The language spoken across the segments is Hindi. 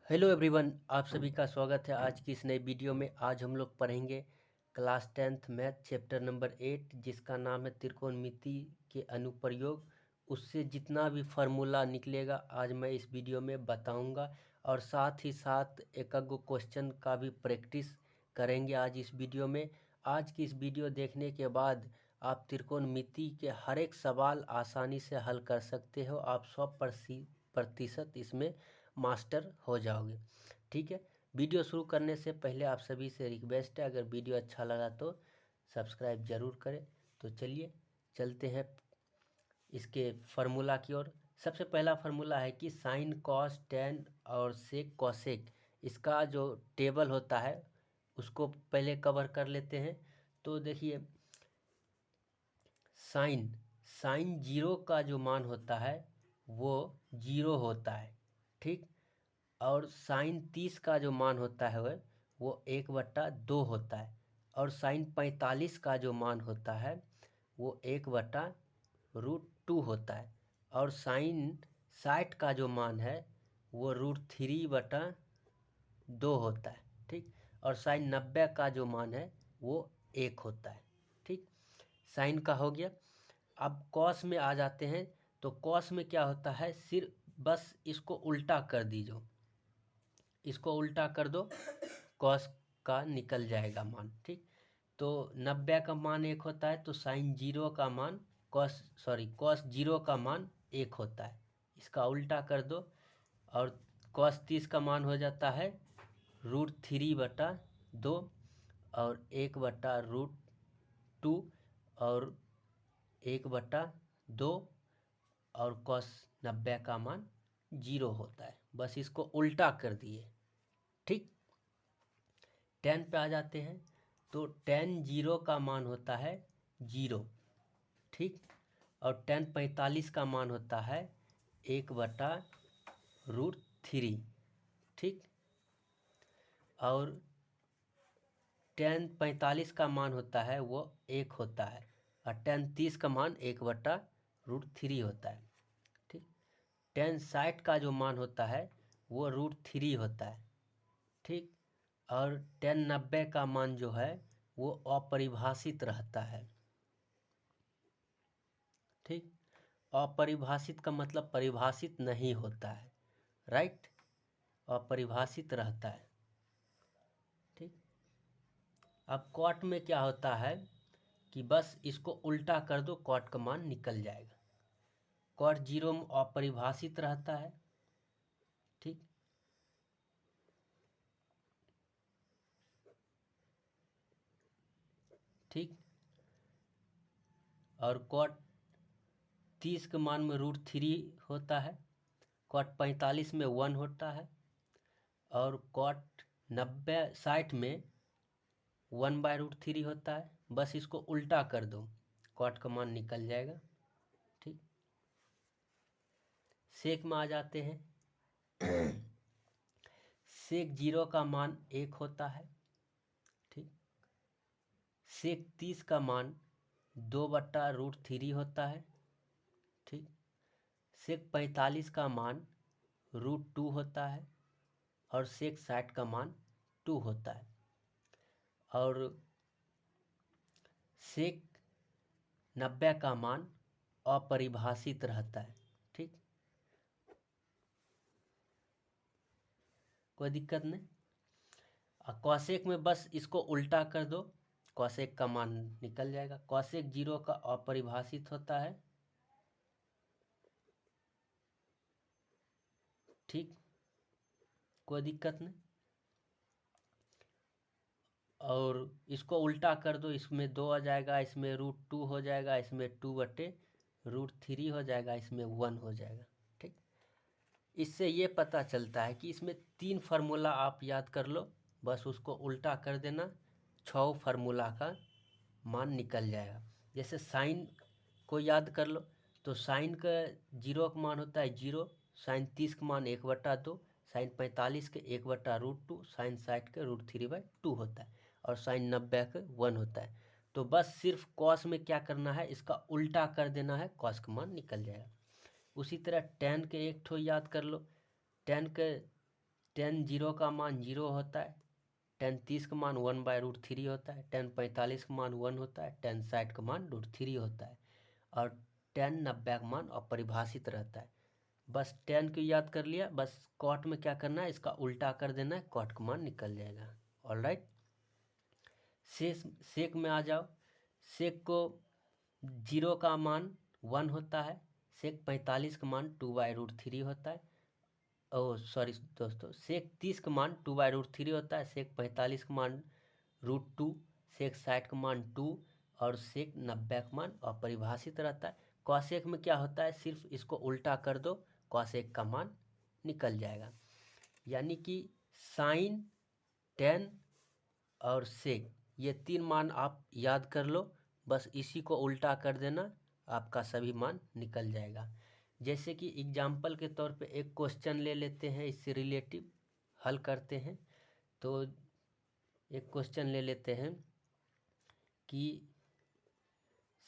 हेलो एवरीवन, आप सभी का स्वागत है आज की इस नई वीडियो में। आज हम लोग पढ़ेंगे class 10th math chapter number 8, जिसका नाम है त्रिकोणमिति के अनुप्रयोग। उससे जितना भी फार्मूला निकलेगा आज मैं इस वीडियो में बताऊंगा, और साथ ही साथ एक आध क्वेश्चन का भी प्रैक्टिस करेंगे आज इस वीडियो में। आज की इस वीडियो देखने के बाद आप त्रिकोणमिति के हर एक सवाल आसानी से हल कर सकते हो। आप 100% इसमें मास्टर हो जाओगे। ठीक है, वीडियो शुरू करने से पहले आप सभी से रिक्वेस्ट है, अगर वीडियो अच्छा लगा तो सब्सक्राइब ज़रूर करें। तो चलिए चलते हैं इसके फार्मूला की ओर। सबसे पहला फार्मूला है कि साइन कॉस टेन और सेक कॉसेक, इसका जो टेबल होता है उसको पहले कवर कर लेते हैं। तो देखिए, साइन साइन जीरो का जो मान होता है वो जीरो होता है। ठीक, और साइन 30 का जो मान होता है वो 1/2 होता है। और साइन 45 का जो मान होता है वो 1/√2 होता है। और साइन 60 का जो मान है वो √3/2 होता है। ठीक, और साइन 90 का जो मान है वो 1 होता है। ठीक, साइन का हो गया। अब कॉस में आ जाते हैं। तो कॉस में क्या होता है, सिर्फ बस इसको उल्टा कर दीजिए, इसको उल्टा कर दो, कॉस का निकल जाएगा मान। ठीक, तो 90 का मान 1 होता है, तो साइन जीरो का मान कॉस जीरो का मान 1 होता है। इसका उल्टा कर दो और कॉस 30 का मान हो जाता है √3/2 और 1/√2 और 1/2 और कॉस 90 का मान 0 होता है। बस इसको उल्टा कर दिए। ठीक, 10 पे आ जाते हैं। तो 10 जीरो का मान होता है 0। ठीक, और 10 45 का मान होता है 1/√3। ठीक, और 10 45 का मान होता है वो 1 होता है, और 10 30 का मान 1/√3 होता है। ठीक, 10 60 का जो मान होता है वो √3 होता है। ठीक, और 10 90 का मान जो है वो अपरिभाषित रहता है। ठीक, अपरिभाषित का मतलब परिभाषित नहीं होता है। राइट, अपरिभाषित रहता है। ठीक, अब कॉट में क्या होता है कि बस इसको उल्टा कर दो, कॉट का मान निकल जाएगा। कॉट जीरो में अपरिभाषित रहता है। ठीक, ठीक, और कॉट 30 के मान में √3 होता है। कॉट 45 में 1 होता है। और कॉट 90 60 में 1/√3 होता है। बस इसको उल्टा कर दो, कॉट का मान निकल जाएगा। ठीक, सेक में आ जाते हैं। सेक जीरो का मान 1 होता है। ठीक, सेक 30 का मान 2/√3 होता है। ठीक, सेक 45 का मान √2 होता है। और सेक 60 का मान 2 होता है। और सेक 90 का मान अपरिभाषित रहता है। ठीक, कोई दिक्कत नहीं। कॉसेक में बस इसको उल्टा कर दो, कॉसेक का मान निकल जाएगा। कॉसेक जीरो का अपरिभाषित होता है। ठीक, कोई दिक्कत नहीं। और इसको उल्टा कर दो, इसमें 2 आ जाएगा, इसमें √2 हो जाएगा, इसमें 2/√3 हो जाएगा, इसमें 1 हो जाएगा। ठीक, इससे ये पता चलता है कि इसमें 3 फार्मूला आप याद कर लो, बस उसको उल्टा कर देना, 6 फार्मूला का मान निकल जाएगा। जैसे साइन को याद कर लो, तो साइन का जीरो का मान होता है 0, साइन 30 का मान 1/2, साइन 45 के 1/√2, साइन 60 के √3/2 होता है, और साइन 90 के 1 होता है। तो बस सिर्फ कॉस में क्या करना है, इसका उल्टा कर देना है, कॉस का मान निकल जाएगा। उसी तरह टेन के एक ठो याद कर लो। टेन के tan 0 का मान 0 होता है, tan 30 का मान 1/√3 होता है, tan 45 का मान 1 होता है, tan 60 का मान √3 होता है और tan 90 का मान अपरिभाषित रहता है। बस tan को याद कर लिया, बस cot में क्या करना है, इसका उल्टा कर देना है, cot का मान निकल जाएगा। ऑलराइट, सेक में आ जाओ। सेक को 0 का मान 1 होता है, सेक 45 का मान 2/√3 होता है। ओह सॉरी दोस्तों, सेक 30 का मान 2/√3 होता है, सेक 45 का मान √2, सेक 60 का मान 2 और सेक 90 का मान अपरिभाषित रहता है। कॉसेक में क्या होता है, सिर्फ इसको उल्टा कर दो, कॉसेक का मान निकल जाएगा। यानी कि साइन, टेन और सेक, ये 3 मान आप याद कर लो, बस इसी को उल्टा कर देना, आपका सभी मान निकल जाएगा। जैसे कि एग्जाम्पल के तौर पे एक क्वेश्चन ले लेते हैं, इससे रिलेटिव हल करते हैं। तो एक क्वेश्चन ले लेते हैं कि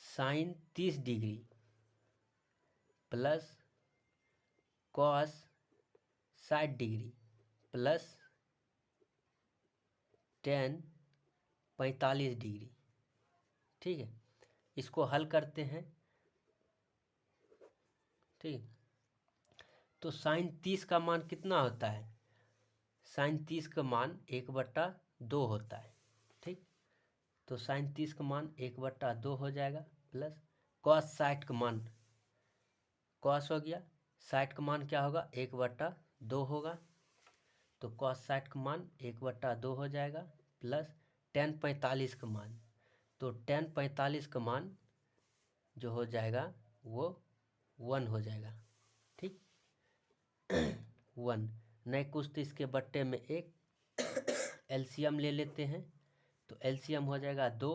sine 30 degree plus cos 60 degree plus tan 45 degree. ठीक है, इसको हल करते हैं। ठीक, तो साइन 30 का मान कितना होता है, साइन 30 का मान 1/2 होता है। ठीक, तो साइन 30 का मान 1/2 हो जाएगा प्लस कॉस 60 का मान, कॉस हो गया, 60 का मान क्या होगा, 1/2 होगा, तो कॉस 60 का मान 1/2 हो जाएगा प्लस टेन 45 का मान, तो टेन 45 का मान जो हो जाएगा वो 1 हो जाएगा। ठीक, 1 नहीं कुछ तो इसके बट्टे में एक, एलसीएम ले लेते हैं, तो एलसीएम हो जाएगा 2,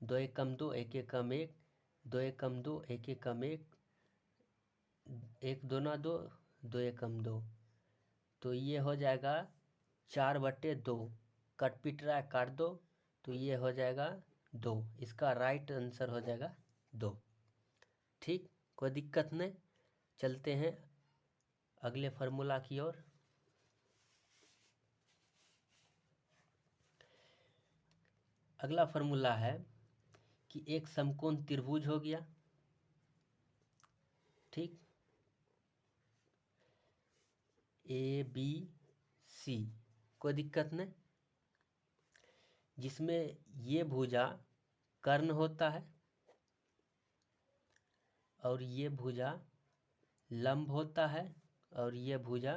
2 एक कम 2, 1 एक कम 1, 2 एक कम 2, 1 एक कम 1, 1 2 2, 2 एक कम 2, तो ये हो जाएगा 4/2, कट पिट रहा है काट दो, तो ये हो जाएगा 2, इसका राइट आंसर हो जाएगा 2। ठीक, कोई दिक्कत नहीं, चलते हैं अगले फार्मूला की ओर। अगला फार्मूला है कि एक समकोण त्रिभुज हो गया। ठीक, ए बी सी, कोई दिक्कत नहीं, जिसमें ये भुजा कर्ण होता है और ये भुजा लंब होता है और ये भुजा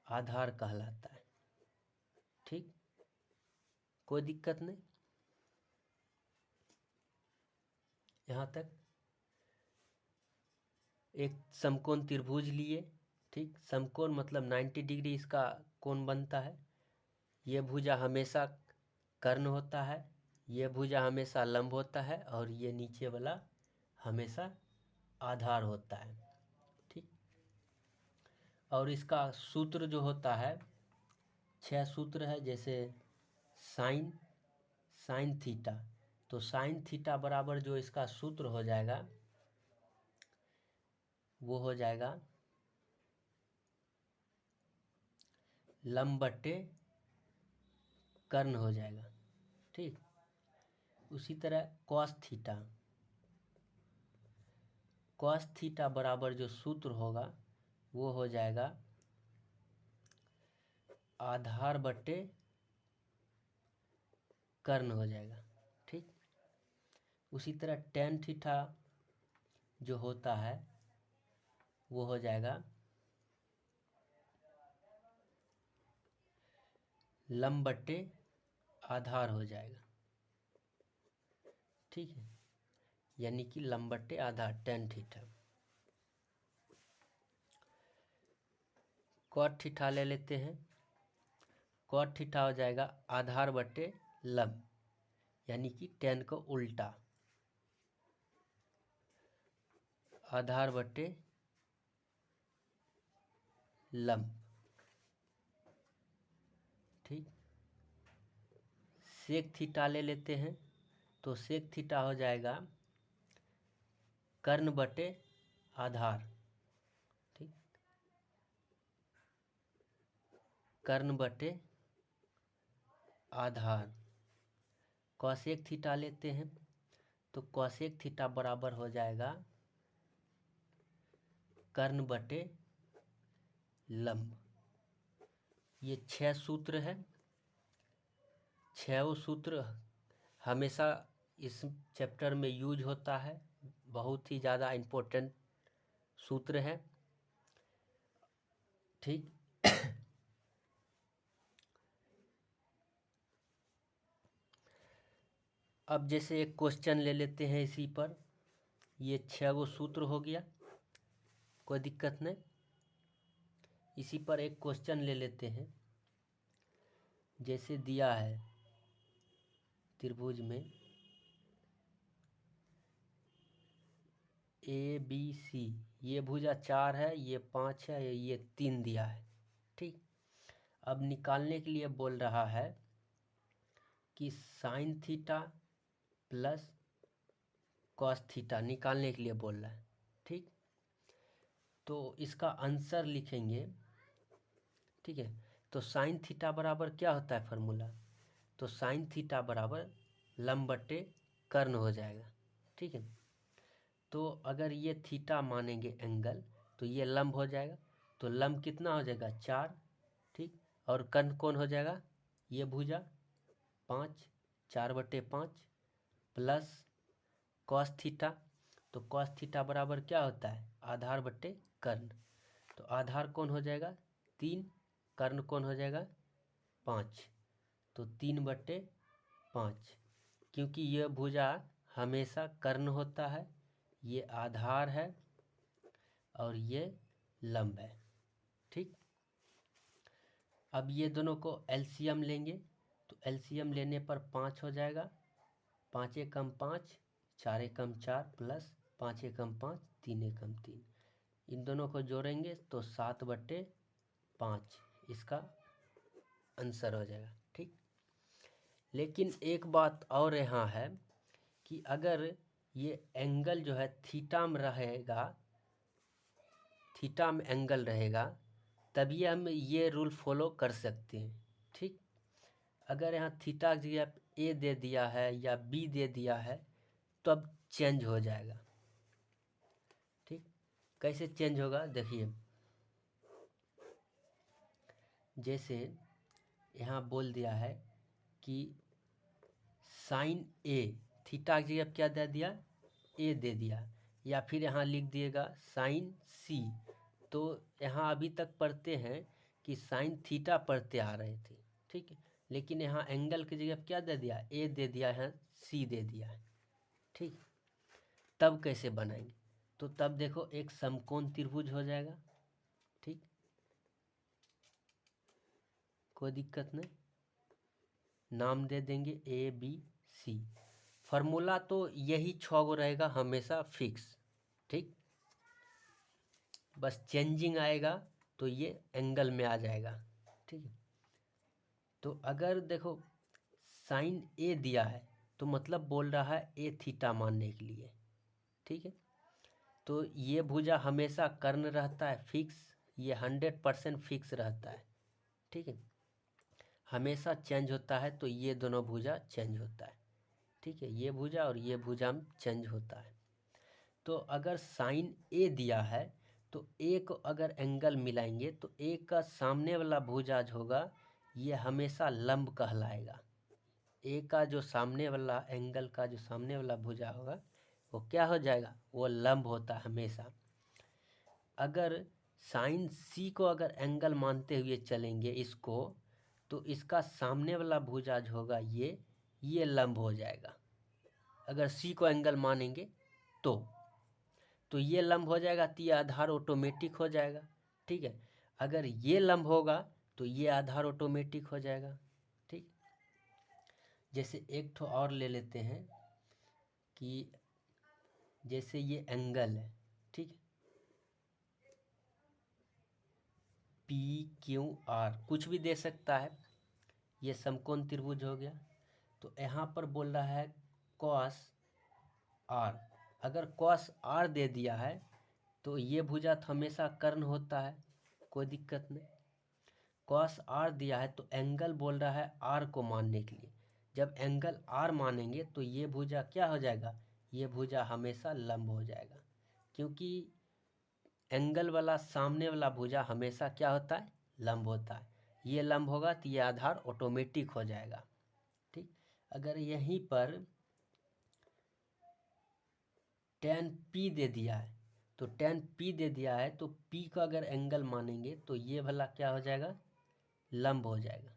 आधार कहलाता है। ठीक, कोई दिक्कत नहीं यहाँ तक। एक समकोण त्रिभुज लिए, ठीक, समकोण मतलब 90 डिग्री इसका कोण बनता है। ये भुजा हमेशा कर्ण होता है, ये भुजा हमेशा लंब होता है और ये नीचे वाला हमेशा आधार होता है। ठीक, और इसका सूत्र जो होता है 6 सूत्र है, जैसे साइन, साइन थीटा, तो साइन थीटा बराबर जो इसका सूत्र हो जाएगा वो हो जाएगा लंब बट्टे कर्ण हो जाएगा। ठीक, उसी तरह कॉस थीटा, कॉस थीटा बराबर जो सूत्र होगा वो हो जाएगा आधार बट्टे कर्ण हो जाएगा। ठीक, उसी तरह टेन थीटा जो होता है वो हो जाएगा लंब बट्टे आधार हो जाएगा। ठीक है, यानी कि लंब बट्टे आधार टेन थीटा। कॉट थीटा ले लेते हैं, कॉट थीटा हो जाएगा आधार बट्टे लंब, यानी कि टेन को उल्टा, आधार बट्टे लंब। ठीक, सेक थीटा ले लेते हैं, तो सेक थीटा हो जाएगा कर्ण बटे आधार। ठीक, कर्ण बटे आधार। कॉसेक थीटा लेते हैं तो कॉसेक थीटा बराबर हो जाएगा कर्ण बटे लंब। ये 6 सूत्र है। 6 सूत्र हमेशा इस चैप्टर में यूज होता है, बहुत ही ज़्यादा इम्पोर्टेंट सूत्र है। ठीक। अब जैसे एक क्वेश्चन ले लेते हैं इसी पर। ये 6 सूत्र हो गया, कोई दिक्कत नहीं। इसी पर एक क्वेश्चन ले लेते हैं। जैसे दिया है त्रिभुज में ABC, ये भुजा 4 है, ये 5 है, ये 3 दिया है। ठीक। अब निकालने के लिए बोल रहा है कि sine theta plus cos theta निकालने के लिए बोल रहा है। ठीक। तो इसका आंसर लिखेंगे। ठीक है। तो साइन थीटा बराबर क्या होता है फार्मूला? तो साइन थीटा बराबर लंब बटे कर्ण हो जाएगा। ठीक है। तो अगर ये थीटा मानेंगे एंगल तो ये लंब हो जाएगा। तो लंब कितना हो जाएगा? 4। ठीक। और कर्ण कौन हो जाएगा? ये भुजा 5, 4/5 प्लस कॉस थीटा। तो कॉस थीटा बराबर क्या होता है? आधार बटे कर्ण। तो आधार कौन हो जाएगा? 3। कर्ण कौन हो जाएगा? 5। तो 3/5, क्योंकि यह भुजा हमेशा कर्ण होता है, ये आधार है और ये लंब है। ठीक। अब ये दोनों को एलसीएम लेंगे तो एलसीएम लेने पर 5 हो जाएगा। 5 एकम 5, 4 एकम 4 प्लस 5 एकम 5, 3 एकम 3। इन दोनों को जोड़ेंगे तो 7/5 इसका आंसर हो जाएगा। ठीक। लेकिन एक बात और यहाँ है कि अगर ये एंगल जो है थीटा में रहेगा, थीटा में एंगल रहेगा, तभी हम ये रूल फॉलो कर सकते हैं। ठीक। अगर यहाँ थीटा की जगह ए दे दिया है या बी दे दिया है तो अब चेंज हो जाएगा। ठीक। कैसे चेंज होगा देखिए। जैसे यहाँ बोल दिया है कि साइन ए, थीटा की जगह क्या दे दिया? ए दे दिया। या फिर यहाँ लिख दिएगा साइन सी। तो यहाँ अभी तक पढ़ते हैं कि साइन थीटा पढ़ते आ रहे थे। ठीक है। लेकिन यहाँ एंगल की जगह क्या दे दिया? ए दे दिया है, सी दे दिया है। ठीक। तब कैसे बनाएंगे? तो तब देखो एक समकोण त्रिभुज हो जाएगा। ठीक। कोई दिक्कत नहीं, नाम दे देंगे ABC। फार्मूला तो यही 6 गो रहेगा हमेशा फिक्स। ठीक। बस चेंजिंग आएगा तो ये एंगल में आ जाएगा। ठीक है। तो अगर देखो साइन ए दिया है तो मतलब बोल रहा है ए थीटा मानने के लिए। ठीक है। तो ये भुजा हमेशा कर्ण रहता है फिक्स, ये 100% फिक्स रहता है। ठीक है। हमेशा चेंज होता है तो ये दोनों भुजा चेंज होता है। ठीक है। ये भुजा और ये भुजा में चेंज होता है। तो अगर साइन ए दिया है तो ए को अगर एंगल मिलाएंगे तो ए का सामने वाला भुजा जो होगा ये हमेशा लंब कहलाएगा। ए का जो सामने वाला एंगल का जो सामने वाला भुजा होगा वो क्या हो जाएगा? वो लंब होता है हमेशा। अगर साइन सी को अगर एंगल मानते हुए चलेंगे इसको, तो इसका सामने वाला भुजा जो होगा ये लंब हो जाएगा। अगर सी को एंगल मानेंगे तो ये लंब हो जाएगा तो ये आधार ऑटोमेटिक हो जाएगा। ठीक है। अगर ये लंब होगा तो ये आधार ऑटोमेटिक हो जाएगा। ठीक। जैसे एक ठो और ले लेते हैं कि जैसे ये एंगल है। ठीक है। PQR कुछ भी दे सकता है, ये समकोण त्रिभुज हो गया। तो यहाँ पर बोल रहा है कॉस आर। अगर कॉस आर दे दिया है तो ये भुजा तो हमेशा कर्ण होता है, कोई दिक्कत नहीं। कॉस आर दिया है तो एंगल बोल रहा है आर को मानने के लिए। जब एंगल आर मानेंगे तो ये भुजा क्या हो जाएगा, ये भुजा हमेशा लंब हो जाएगा, क्योंकि एंगल वाला सामने वाला भुजा हमेशा क्या होता है, लंब होता है। ये लंब होगा तो ये आधार ऑटोमेटिक हो जाएगा। ठीक, अगर यहीं पर tan P दे दिया है तो tan P दे दिया है तो P का अगर एंगल मानेंगे तो ये वाला क्या हो जाएगा, लंब हो जाएगा।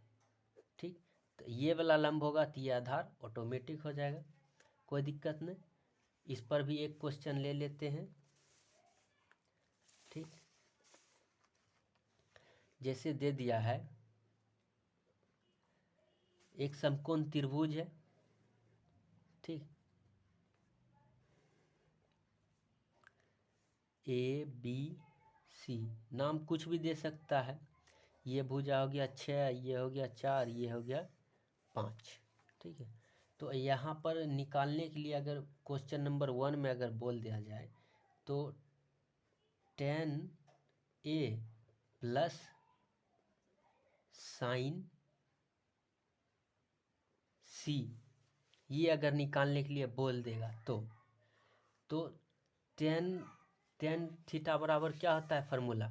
ठीक, तो ये वाला लंब होगा तो ये आधार ऑटोमेटिक हो जाएगा, कोई दिक्कत नहीं। इस पर भी एक क्वेश्चन ले लेते हैं। ठीक, जैसे दे दिया है एक समकोण त्रिभुज है। ठीक, ए बी सी, नाम कुछ भी दे सकता है। ये भुजा हो गया 6, ये हो गया 4, ये हो गया 5। ठीक है, तो यहाँ पर निकालने के लिए अगर क्वेश्चन नंबर 1 में अगर बोल दिया जाए तो tan A plus sign C, ये अगर निकालने के लिए बोल देगा तो tan थीटा बराबर क्या होता है फार्मूला,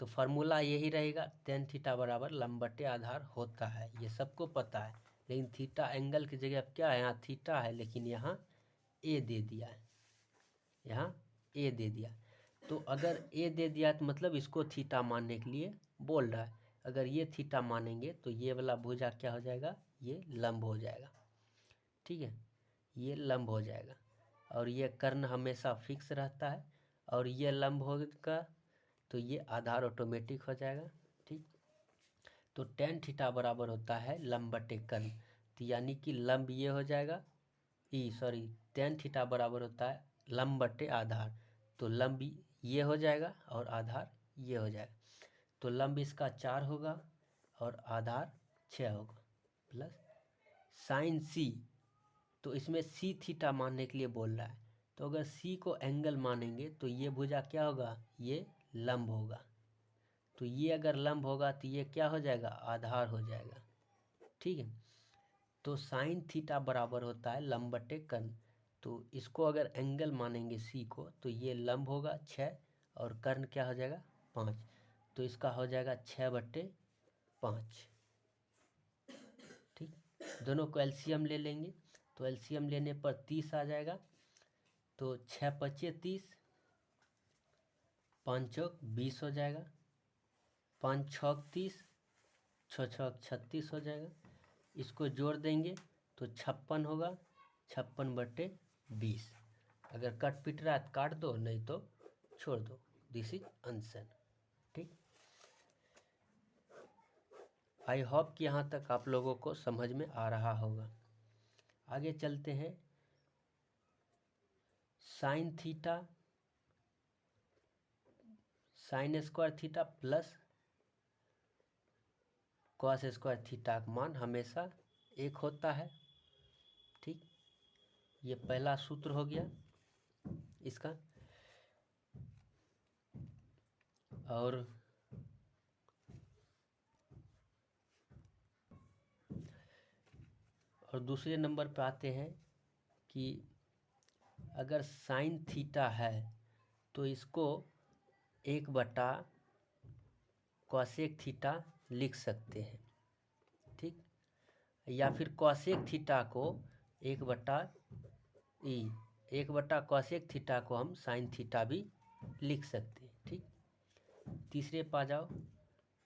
तो फार्मूला यही रहेगा, tan थीटा बराबर लंब बटे आधार होता है, ये सबको पता है। लेकिन थीटा एंगल की जगह क्या है, यहाँ थीटा है लेकिन यहाँ ए दे दिया है, यहाँ ए दे दिया। तो अगर ए दे दिया तो मतलब इसको थीटा मानने के लिए बोल रहा है। अगर ये थीटा मानेंगे तो ये वाला भुजा क्या हो जाएगा, ये लंब हो जाएगा। ठीक है, ये लंब हो जाएगा और ये कर्ण हमेशा फिक्स रहता है और ये लंब होगा तो ये आधार ऑटोमेटिक हो जाएगा। ठीक, तो tan थीटा बराबर होता है लंब बटे कर्ण, तो यानी कि लंब ये हो जाएगा, tan थीटा बराबर होता है लंब बटे आधार, तो लंब ये हो जाएगा और आधार ये हो जाएगा। तो लंब इसका 4 होगा और आधार 6 होगा, प्लस साइन C, तो इसमें C थीटा मानने के लिए बोल रहा है, तो अगर C को एंगल मानेंगे तो ये भुजा क्या होगा, ये लंब होगा। तो ये अगर लंब होगा तो ये क्या हो जाएगा, आधार हो जाएगा। ठीक है, तो साइन थीटा बराबर होता है लंब बटे कर्ण, तो इसको अगर एंगल मानेंगे C को तो ये लंब होगा 6 और कर्ण क्या हो जाएगा 5, तो इसका हो जाएगा 6/5। ठीक, दोनों को एलसीएम ले लेंगे तो एलसीएम लेने पर 30 आ जाएगा, तो 6×5 = 30, 5×4 = 20 हो जाएगा, 5×6 = 30, 6×6 = 36 हो जाएगा। इसको जोड़ देंगे तो 56 होगा, 56/20। अगर कट पिट रहा है तो काट दो, नहीं तो छोड़ दो, दिस इज आंसर। ठीक, आई होप कि यहाँ तक आप लोगों को समझ में आ रहा होगा। आगे चलते हैं, sine theta sine square theta plus cos square theta का मान हमेशा 1 होता है। ठीक, ये पहला सूत्र हो गया इसका। और दूसरे नंबर पे आते हैं कि अगर साइन थीटा है तो इसको 1/कॉसेक थीटा लिख सकते हैं। ठीक, या फिर कॉसेक थीटा को 1/कॉसेक थीटा को हम साइन थीटा भी लिख सकते हैं। ठीक, तीसरे पा जाओ,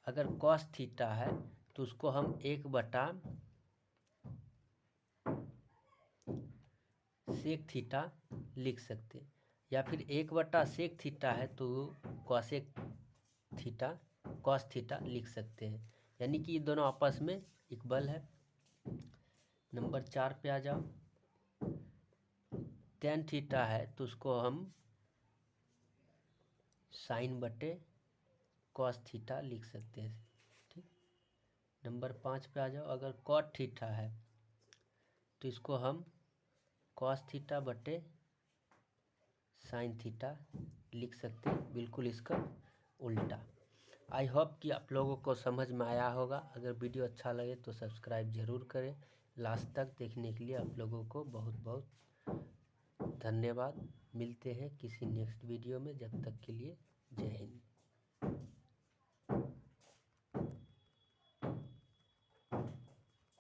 अगर कॉस थीटा है तो उसको हम 1/सेक थीटा लिख सकते हैं, या फिर 1/सेक थीटा है तो कॉसेक थीटा कॉस थीटा लिख सकते हैं, यानी कि ये दोनों आपस में इक्वल है। नंबर 4 पे आ जाओ, tan थीटा है तो उसको हम साइन बटे कॉस थीटा लिख सकते हैं। ठीक, नंबर 5 पे आ जाओ, अगर कॉट थीटा है तो इसको हम कॉस थीटा बटे साइन थीटा लिख सकते हैं, बिल्कुल इसका उल्टा। आई होप कि आप लोगों को समझ में आया होगा। अगर वीडियो अच्छा लगे तो सब्सक्राइब ज़रूर करें। लास्ट तक देखने के लिए आप लोगों को बहुत बहुत धन्यवाद। मिलते हैं किसी नेक्स्ट वीडियो में, जब तक के लिए जय हिंद।